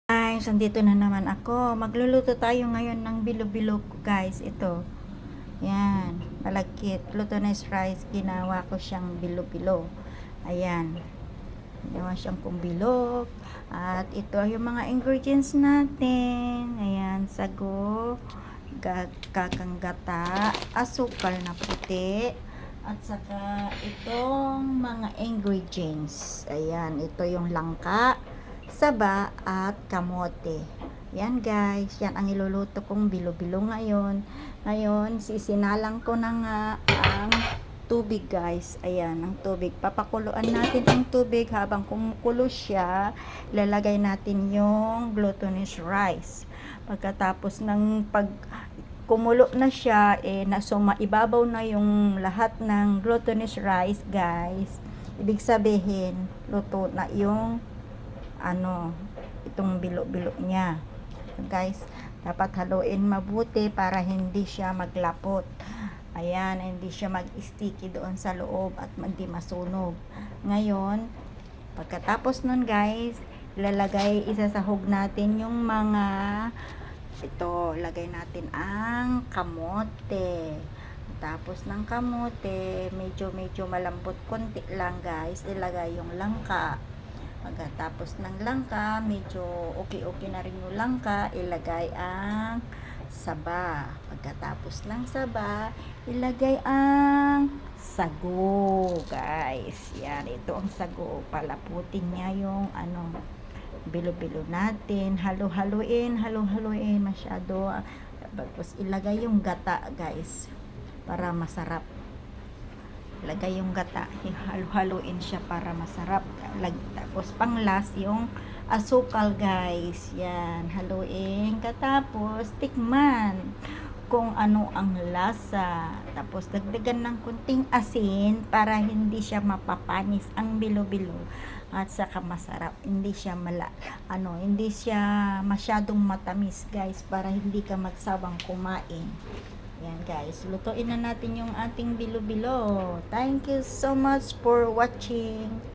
Guys, andito na naman ako. Magluluto tayo ngayon ng bilo-bilo ko, guys. Ito. Yan. Malagkit. Glutinous rice. Ginawa ko siyang bilo-bilo. Ayan. Ginawa siyang kumbilog. At ito yung mga ingredients natin. Ayan. Sago. Kakanggata. Asukal na puti. At saka itong mga ingredients. Ayan. Ito yung langka, saba at kamote. Yan guys, yan ang iluluto kong bilo-bilo ngayon. Ngayon, sisinalang ko na nga ang tubig guys. Ayan, ang tubig. Papakuluan natin ang tubig habang kumukulo siya. Lalagay natin yung glutinous rice. Pagkatapos ng kumulo na siya, maibabaw na yung lahat ng glutinous rice guys. Ibig sabihin, luto na yung itong bilo-bilo niya. Guys, dapat haluin mabuti para hindi siya maglapot. Ayan, hindi siya mag-sticky doon sa loob at hindi masunog. Ngayon, pagkatapos nun guys, isasahog natin yung mga lagay natin ang kamote. Tapos ng kamote, medyo malambot konti lang guys, ilagay yung langka. Pagkatapos ng langka, medyo okay na rin yung langka, ilagay ang saba. Pagkatapos ng saba, ilagay ang sago, guys. Yan, ito ang sago. Palaputin niya yung bilo-bilo natin. Halo-haluin masyado. Tapos ilagay yung gata, guys, para masarap. Lagay yung gata, halo-haluin siya para masarap. Tapos pang last yung asukal guys. Yan, haluin. Katapos tikman kung ano ang lasa. Tapos dagdagan ng kunting asin para hindi siya mapapanis ang bilo-bilo at saka masarap. Hindi siya hindi siya masyadong matamis guys, para hindi ka magsawang kumain. Yan guys, lutuin na natin yung ating bilo-bilo. Thank you so much for watching.